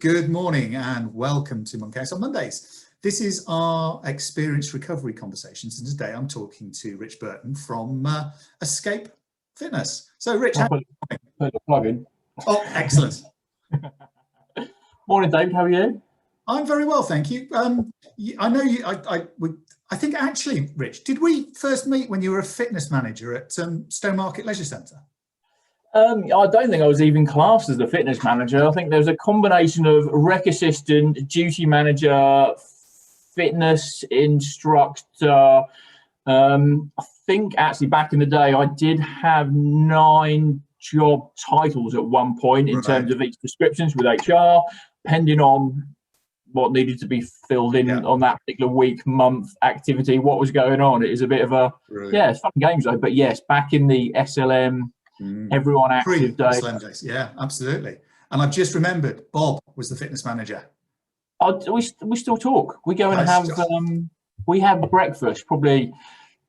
Good morning and welcome to Monkhouse on Mondays. This is our experience recovery conversations, and today I'm talking to Rich Burton from Escape Fitness. So Rich, how are you doing? Put the plug in. Oh, excellent. Morning, David. How are you? I'm very well, thank you. I know you. I think actually, Rich, did we first meet when you were a fitness manager at Stowmarket Leisure Centre? I don't think I was even classed as the fitness manager. I think there was a combination of rec assistant, duty manager, fitness instructor. I think actually back in the day, I did have 9 job titles at one point in terms of each descriptions with HR, depending on what needed to be filled in on that particular week, month, activity, what was going on. It is a bit of a, it's fun games though. But yes, back in the SLM, everyone active days. Yeah, absolutely. And I've just remembered Bob was the fitness manager. We still talk. We go and have we have breakfast probably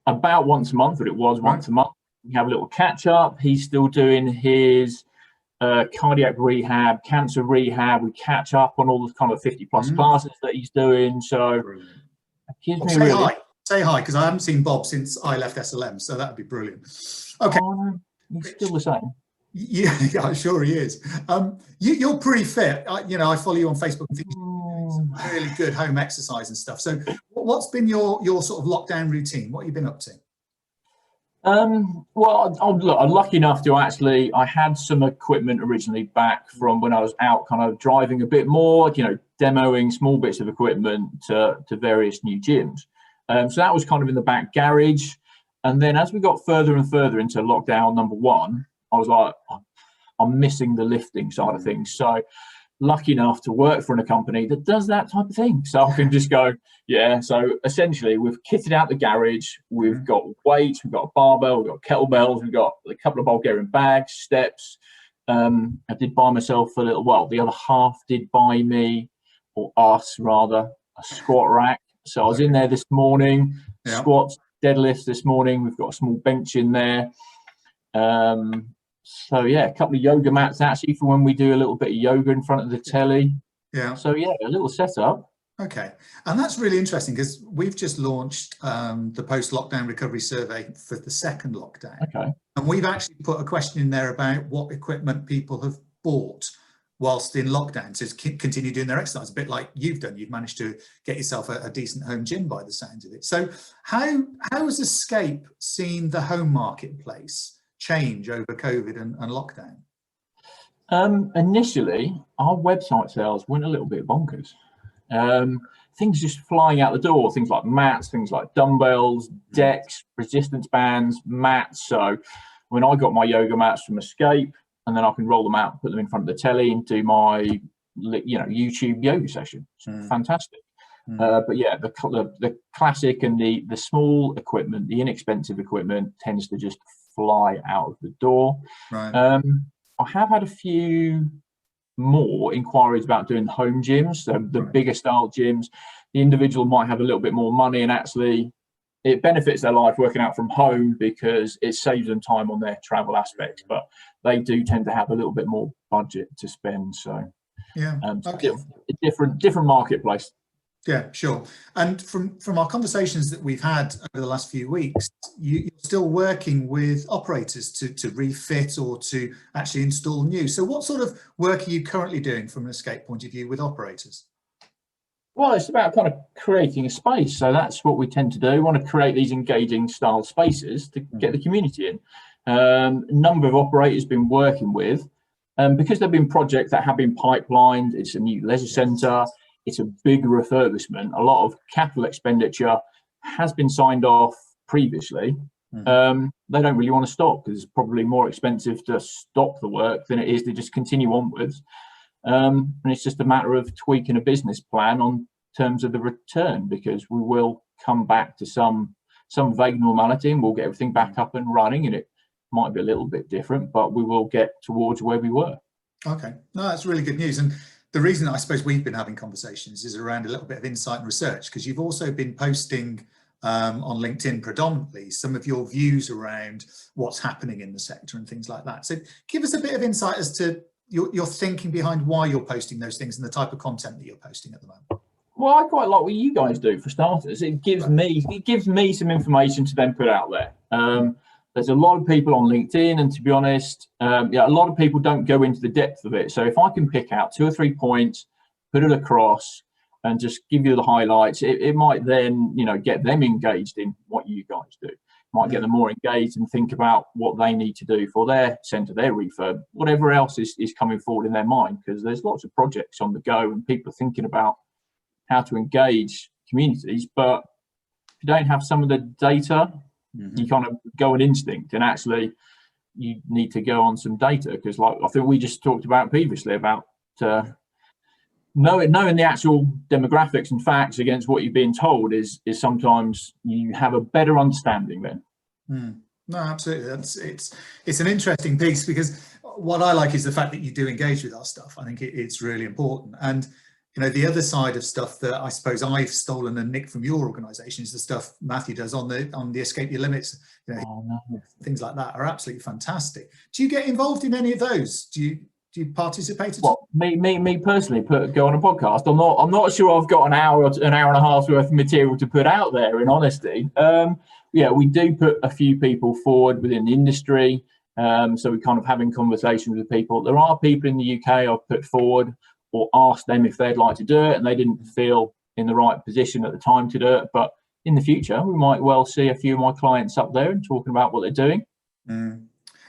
about once a month, but it was once a month. We have a little catch up. He's still doing his cardiac rehab, cancer rehab. We catch up on all the kind of 50+ classes that he's doing. So gives me say hi, because I haven't seen Bob since I left SLM, so that would be brilliant. Okay. He's still the same. Yeah, I'm sure he is. You're pretty fit. I follow you on Facebook and think some really good home exercise and stuff. So what's been your sort of lockdown routine? What have you been up to? Well, I'm lucky enough to I had some equipment originally back from when I was out kind of driving a bit more, demoing small bits of equipment to various new gyms. So that was kind of in the back garage. And then as we got further and further into lockdown number 1, I was like, I'm missing the lifting side of things. So lucky enough to work for a company that does that type of thing. So I can just go, So essentially we've kitted out the garage. We've got weights, we've got a barbell, we've got kettlebells, we've got a couple of Bulgarian bags, steps. I did buy myself the other half did buy me, or us rather, a squat rack. So I was in there this morning, squats, deadlifts this morning. We've got a small bench in there. A couple of yoga mats actually for when we do a little bit of yoga in front of the telly. So a little setup. Okay, and that's really interesting because we've just launched the post-lockdown recovery survey for the second lockdown. Okay, and we've actually put a question in there about what equipment people have bought whilst in lockdown to continue doing their exercise, a bit like you've done. You've managed to get yourself a decent home gym by the sounds of it. So how has Escape seen the home marketplace change over COVID and lockdown? Initially, our website sales went a little bit bonkers. Things just flying out the door, things like mats, things like dumbbells, decks, resistance bands, mats. So when I got my yoga mats from Escape, and then I can roll them out, put them in front of the telly and do my, YouTube yoga session. It's fantastic. But the classic and the small equipment, the inexpensive equipment tends to just fly out of the door. I have had a few more inquiries about doing home gyms, so the bigger style gyms. The individual might have a little bit more money, and actually it benefits their life working out from home because it saves them time on their travel aspects, but they do tend to have a little bit more budget to spend. So different marketplace. Yeah, sure. And from our conversations that we've had over the last few weeks, you're still working with operators to refit or to actually install new. So what sort of work are you currently doing from an Escape point of view with operators? Well, it's about kind of creating a space. So that's what we tend to do. We want to create these engaging style spaces to get the community in. A number of operators been working with, because there have been projects that have been pipelined. It's a new leisure centre. It's a big refurbishment. A lot of capital expenditure has been signed off previously. They don't really want to stop because it's probably more expensive to stop the work than it is to just continue onwards. And it's just a matter of tweaking a business plan on terms of the return, because we will come back to some vague normality and we'll get everything back up and running, and it might be a little bit different, but we will get towards where we were. Okay, no, that's really good news. And the reason I suppose we've been having conversations is around a little bit of insight and research, because you've also been posting on LinkedIn predominantly some of your views around what's happening in the sector and things like that. So give us a bit of insight as to your thinking behind why you're posting those things and the type of content that you're posting at the moment? Well, I quite like what you guys do for starters. It gives me some information to then put out there. There's a lot of people on LinkedIn, and to be honest, a lot of people don't go into the depth of it. So if I can pick out 2 or 3 points, put it across, and just give you the highlights, it might then, get them engaged in what you guys do. Might get them more engaged and think about what they need to do for their centre, their refurb, whatever else is coming forward in their mind, because there's lots of projects on the go and people are thinking about how to engage communities. But if you don't have some of the data, you kind of go on instinct, and actually you need to go on some data, because like I think we just talked about previously about knowing the actual demographics and facts against what you're being told is sometimes you have a better understanding then. No, absolutely. It's an interesting piece, because what I like is the fact that you do engage with our stuff. I think it's really important. And the other side of stuff that I suppose I've stolen and nicked from your organisation is the stuff Matthew does on the Escape Your Limits. Things like that are absolutely fantastic. Do you get involved in any of those? Do you participate at all? Me personally, go on a podcast. I'm not sure I've got an hour and a half's worth of material to put out there, in honesty. We do put a few people forward within the industry. So we're kind of having conversations with people. There are people in the UK I've put forward or asked them if they'd like to do it, and they didn't feel in the right position at the time to do it. But in the future, we might well see a few of my clients up there and talking about what they're doing.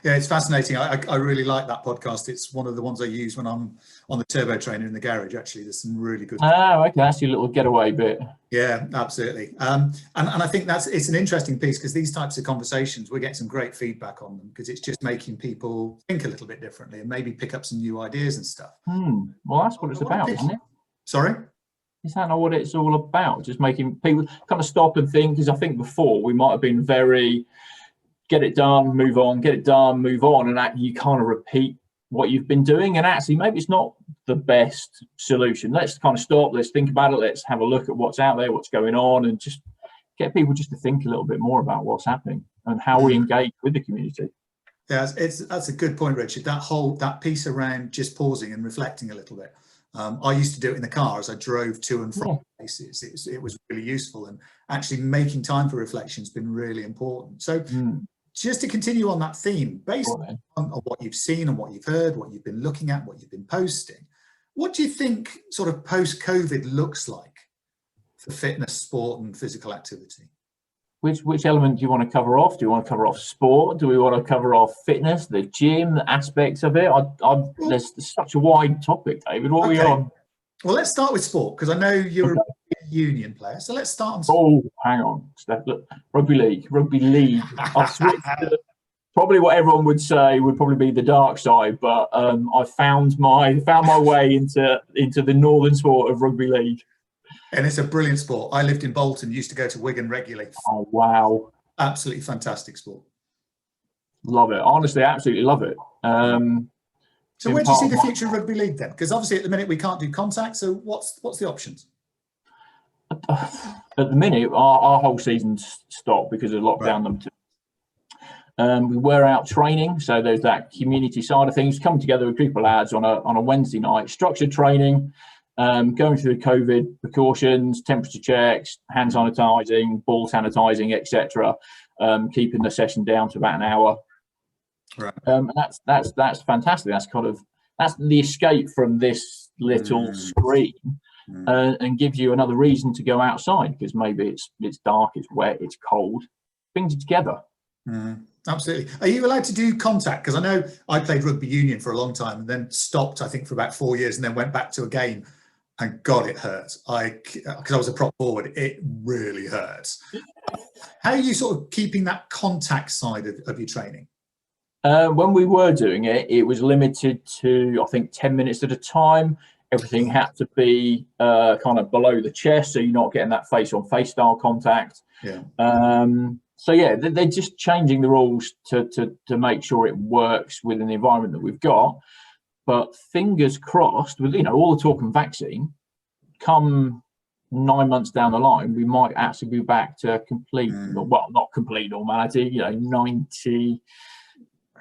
Yeah, it's fascinating. I really like that podcast. It's one of the ones I use when I'm on the turbo trainer in the garage. Actually, there's some really good. Oh, okay, that's your little getaway bit. Yeah, absolutely. And I think it's an interesting piece, because these types of conversations, we're getting some great feedback on them, because it's just making people think a little bit differently and maybe pick up some new ideas and stuff. Well, that's what it's about, isn't it? Sorry? Is that not what it's all about? Just making people kind of stop and think, because I think before we might have been very get it done, move on, get it done, move on, and you kind of repeat what you've been doing, and actually maybe it's not the best solution. Let's kind of stop, let's think about it, let's have a look at what's out there, what's going on, and just get people just to think a little bit more about what's happening and how we engage with the community. Yeah, that's a good point, Richard. That piece around just pausing and reflecting a little bit. I used to do it in the car as I drove to and from places. It was really useful, and actually making time for reflection has been really important. So just to continue on that theme, based on what you've seen and what you've heard, what you've been looking at, what you've been posting, what do you think sort of post-COVID looks like for fitness, sport and physical activity? Which element do you want to cover off? Do you want to cover off sport? Do we want to cover off fitness, the gym, the aspects of it? There's such a wide topic, David. What are we on? Well, let's start with sport, because I know you're a union player. So let's start on sport. Oh, hang on. Look, rugby league. I've switched to probably what everyone would say would probably be the dark side, but I found my way into the northern sport of rugby league. And it's a brilliant sport. I lived in Bolton, used to go to Wigan regularly. Oh, wow. Absolutely fantastic sport. Love it. Honestly, absolutely love it. So where do you see the future of rugby league then? Because obviously at the minute we can't do contact. So what's the options? At the minute, our whole season's stopped because of lockdown. Right. We were out training. So there's that community side of things. Come together with a group of lads on a Wednesday night, structured training. Going through the COVID precautions, temperature checks, hand sanitizing, ball sanitizing, etc. Keeping the session down to about an hour. Right. And that's fantastic. That's the escape from this little screen, and gives you another reason to go outside, because maybe it's dark, it's wet, it's cold. Brings you together. Absolutely. Are you allowed to do contact? Because I know I played rugby union for a long time and then stopped, I think, for about 4 years, and then went back to a game. And God, it hurt. Because I was a prop forward, it really hurts. How are you sort of keeping that contact side of your training? When we were doing it, it was limited to, I think, 10 minutes at a time. Everything had to be kind of below the chest, so you're not getting that face-on-face style contact. Yeah. So yeah, they're just changing the rules to make sure it works within the environment that we've got. But fingers crossed, with all the talk and vaccine, come 9 months down the line, we might actually be back to complete, well, not complete normality, 90,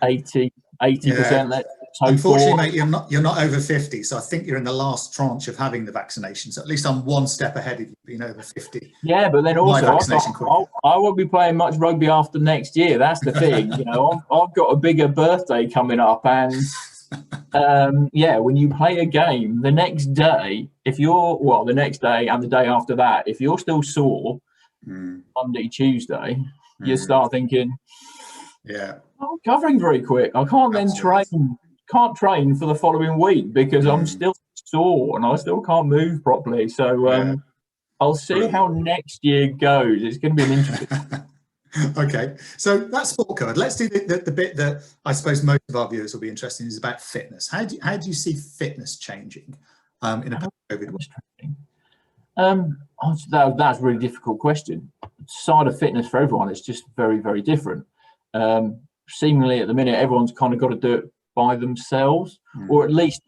80%, so Unfortunately, forth. mate, you're not over 50, so I think you're in the last tranche of having the vaccination. So at least I'm one step ahead of you, being over 50. Yeah, but then My also vaccination quicker. I won't be playing much rugby after next year. That's the thing. You know, I've got a bigger birthday coming up, and yeah, when you play a game the next day, the next day and the day after that, if you're still sore Monday, Tuesday, you start thinking, yeah, I'm recovering very quick. I can't then can't train for the following week because I'm still sore and I still can't move properly. So I'll see how next year goes. It's going to be an interesting. Okay, so that's sport covered. Let's do the bit that I suppose most of our viewers will be interested in, is about fitness. How do you see fitness changing in a post-COVID world? That's a really difficult question. The side of fitness for everyone is just very, very different. Seemingly at the minute, everyone's kind of got to do it by themselves, or at least,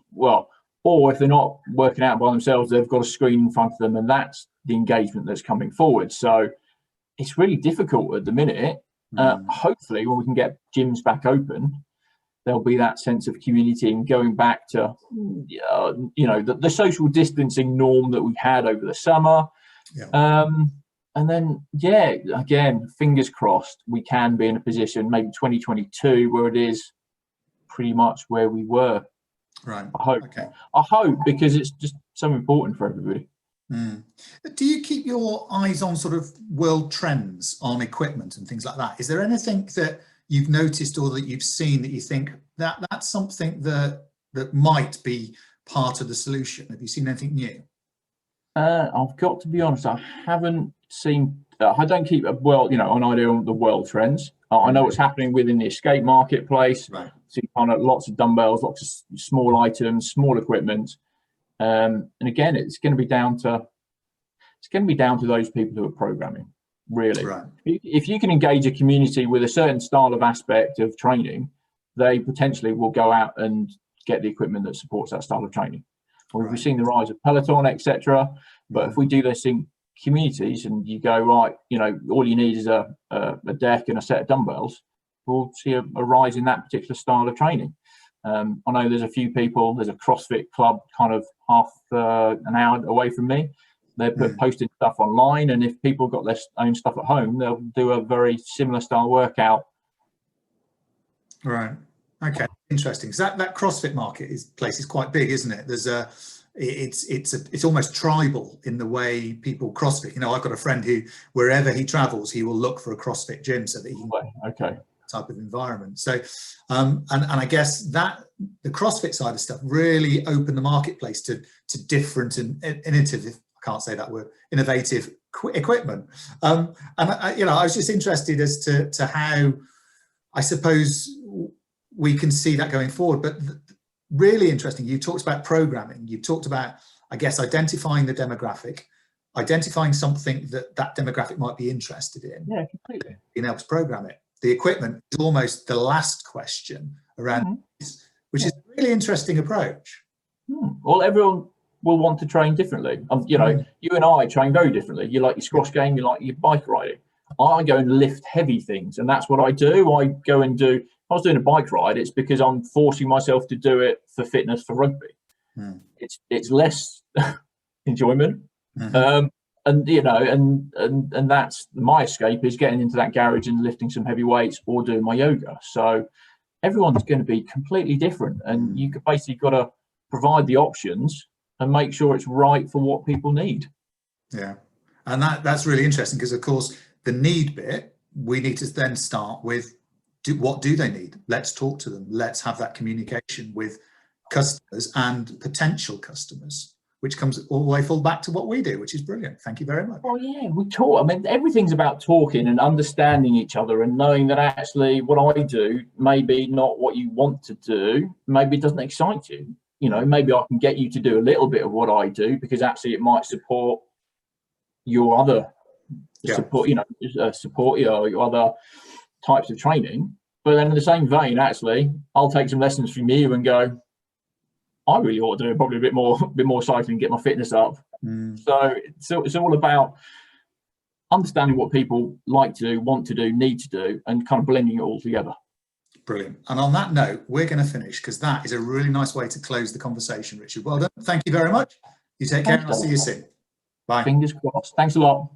or if they're not working out by themselves, they've got a screen in front of them, and that's the engagement that's coming forward. So it's really difficult at the minute. Hopefully, when we can get gyms back open, there'll be that sense of community and going back to, the social distancing norm that we had over the summer. Yeah. And then, again, fingers crossed, we can be in a position, maybe 2022, where it is pretty much where we were. Right. I hope. Okay. I hope, because it's just so important for everybody. Do you keep your eyes on sort of world trends on equipment and things like that? Is there anything that you've noticed or that you've seen that you think that's something that might be part of the solution? Have you seen anything new? I've got to be honest, I haven't seen. I don't keep an idea on the world trends. I know what's happening within the escape marketplace. Right. See kind of lots of dumbbells, lots of small items, small equipment. And again, it's going to be down to those people who are programming, really. Right. If you can engage a community with a certain style of aspect of training, they potentially will go out and get the equipment that supports that style of training. Or we've seen the rise of Peloton, etc. But if we do this in communities and you go, right, all you need is a deck and a set of dumbbells, we'll see a rise in that particular style of training. I know there's a few people, there's a CrossFit club kind of half an hour away from me. They're posting stuff online, and if people got their own stuff at home, they'll do a very similar style workout. Right. Okay. Interesting. So that CrossFit place is quite big, isn't it? There's it's almost tribal in the way people CrossFit. I've got a friend who, wherever he travels, he will look for a CrossFit gym so that he can type of environment. So, and I guess that the CrossFit side of stuff really opened the marketplace to different and innovative. I can't say that word. Innovative equipment. And I was just interested as to how, I suppose, we can see that going forward. But really interesting. You talked about programming. You talked about, I guess, identifying the demographic, identifying something that demographic might be interested in. Yeah, completely. Being able to program it. The equipment is almost the last question around this, which is a really interesting approach. Well, everyone will want to train differently. You and I train very differently. You like your squash game, you like your bike riding. I go and lift heavy things, and that's what I do. I go and do. If I was doing a bike ride, it's because I'm forcing myself to do it for fitness for rugby. It's less enjoyment, and that's my escape, is getting into that garage and lifting some heavy weights or doing my yoga. So everyone's going to be completely different, and you basically got to provide the options and make sure it's right for what people need. Yeah, and that's really interesting, because of course the need bit, we need to then start with what do they need? Let's talk to them. Let's have that communication with customers and potential customers, which comes all the way full back to what we do, which is brilliant. Thank you very much. Oh yeah, we talk. I mean, everything's about talking and understanding each other and knowing that actually what I do may be not what you want to do. Maybe it doesn't excite you. Maybe I can get you to do a little bit of what I do because actually it might support your other support your other types of training. But then in the same vein, actually, I'll take some lessons from you and go, I really ought to do probably a bit more cycling, get my fitness up. So it's all about understanding what people like to do, want to do, need to do, and kind of blending it all together. Brilliant. And on that note, we're going to finish, because that is a really nice way to close the conversation, Richard. Well done. Thank you very much. You take care, and I'll see you soon. Bye. Fingers crossed. Thanks a lot.